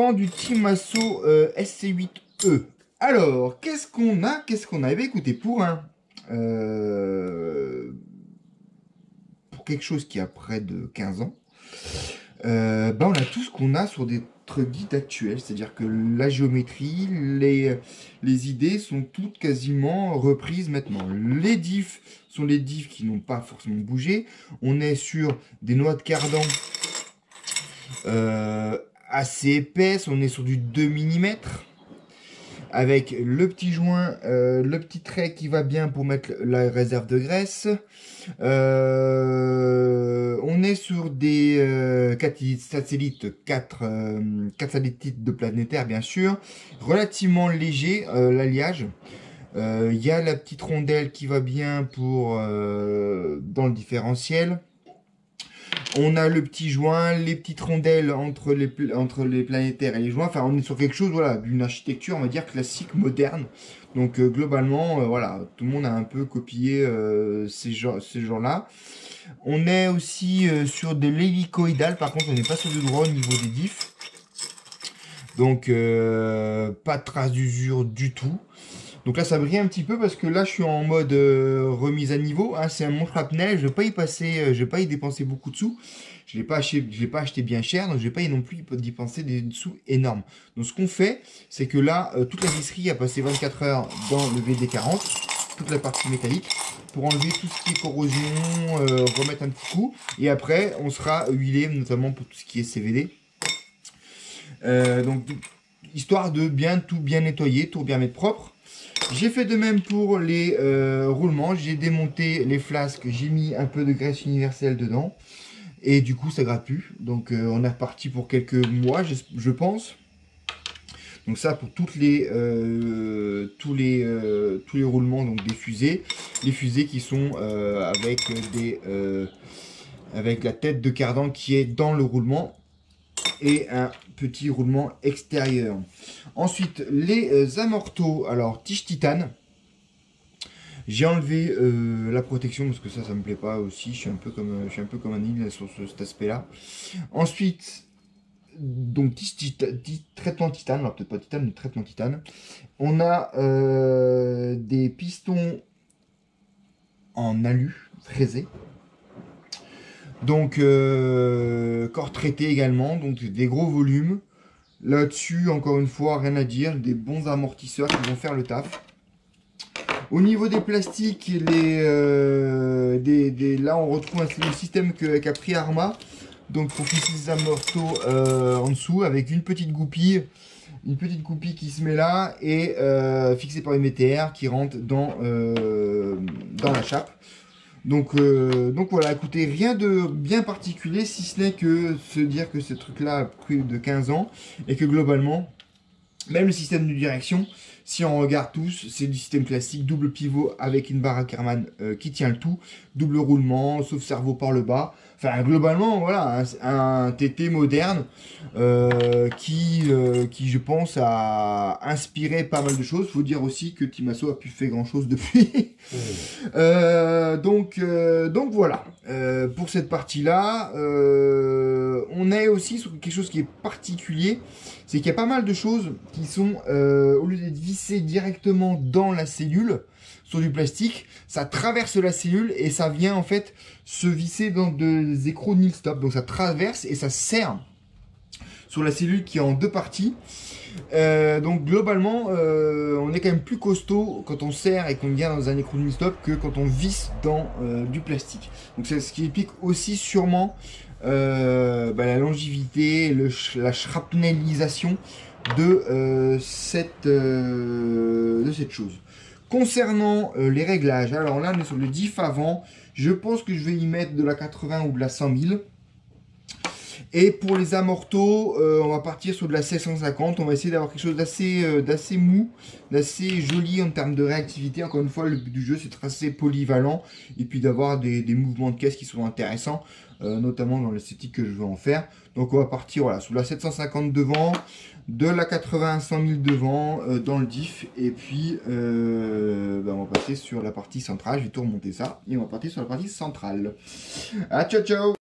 roulement du Timasso SC8E. Alors, qu'est-ce qu'on a? Eh bien, écoutez, pour quelque chose qui a près de 15 ans, on a tout ce qu'on a sur des guides actuels, c'est-à-dire que la géométrie, les idées sont toutes quasiment reprises maintenant. Les diffs sont les diffs qui n'ont pas forcément bougé. On est sur des noix de cardan assez épaisses, on est sur du 2 mm avec le petit joint, le petit trait qui va bien pour mettre la réserve de graisse. On est sur des 4 satellites, 4 satellites de planétaire bien sûr, relativement léger l'alliage. Il y a la petite rondelle qui va bien pour dans le différentiel. On a le petit joint, les petites rondelles entre les planétaires et les joints. Enfin, on est sur quelque chose, voilà, d'une architecture, on va dire, classique, moderne. Donc, globalement, voilà, tout le monde a un peu copié ces genres-là. On est aussi sur de l'hélicoïdal. Par contre, on n'est pas sur du droit au niveau des diffs. Donc, pas de trace d'usure du tout. Donc là, ça brille un petit peu parce que là, je suis en mode remise à niveau. Hein, c'est un mon shrapnel. Je vais pas y passer, je vais pas y dépenser beaucoup de sous. Je l'ai pas acheté bien cher, donc je vais pas non plus y dépenser des sous énormes. Donc ce qu'on fait, c'est que là, toute la visserie a passé 24 heures dans le VD40, toute la partie métallique, pour enlever tout ce qui est corrosion, remettre un petit coup. Et après, on sera huilé, notamment pour tout ce qui est CVD. Donc histoire de tout bien nettoyer, tout bien mettre propre. J'ai fait de même pour les roulements. J'ai démonté les flasques, j'ai mis un peu de graisse universelle dedans. Et du coup, ça gratte plus. Donc, on est reparti pour quelques mois, je pense. Donc ça, pour tous les roulements, donc des fusées. Les fusées qui sont avec la tête de cardan qui est dans le roulement. Et un petit roulement extérieur. Ensuite, les amortos, alors tige titane. J'ai enlevé la protection parce que ça me plaît pas aussi. Je suis un peu comme un île sur cet aspect-là. Ensuite, donc traitement titane, alors peut-être pas titane, mais traitement titane. On a des pistons en alu fraisé. Donc, corps traité également, donc des gros volumes. Là-dessus, encore une fois, rien à dire, des bons amortisseurs qui vont faire le taf. Au niveau des plastiques, là on retrouve le système qu'a pris Arma. Donc pour fixer les amortos en dessous, avec une petite goupille qui se met là et fixée par une MTR qui rentre dans la chape. Donc voilà, écoutez, rien de bien particulier, si ce n'est que se dire que ce truc-là a plus de 15 ans et que globalement, même le système de direction, si on regarde tous, c'est du système classique, double pivot avec une barre Ackermann qui tient le tout, double roulement, sauf cerveau par le bas. Enfin, globalement, voilà, un TT moderne qui, je pense, a inspiré pas mal de choses. Faut dire aussi que Timasso a pu faire grand-chose depuis. Donc voilà, pour cette partie-là, on est aussi sur quelque chose qui est particulier, c'est qu'il y a pas mal de choses qui sont, au lieu d'être vissées directement dans la cellule, sur du plastique, ça traverse la cellule et ça vient en fait se visser dans des écrous nil stop. Donc ça traverse et ça serre sur la cellule qui est en deux parties. Donc globalement, on est quand même plus costaud quand on serre et qu'on vient dans un écrou nil stop que quand on visse dans du plastique. Donc c'est ce qui explique aussi sûrement la longévité, la shrapnelisation de cette chose. Concernant les réglages, alors là on est sur le diff avant, je pense que je vais y mettre de la 80 ou de la 100 000. Et pour les amortos, on va partir sur de la 750, on va essayer d'avoir quelque chose d'assez mou, d'assez joli en termes de réactivité. Encore une fois, le but du jeu c'est d'être assez polyvalent et puis d'avoir des mouvements de caisse qui sont intéressants, notamment dans l'esthétique que je veux en faire. Donc on va partir voilà, sur la 750 devant, de la 80 à 100 000 devant dans le diff, et puis on va passer sur la partie centrale. Je vais tout remonter ça et on va partir sur la partie centrale. Ah, ciao ciao.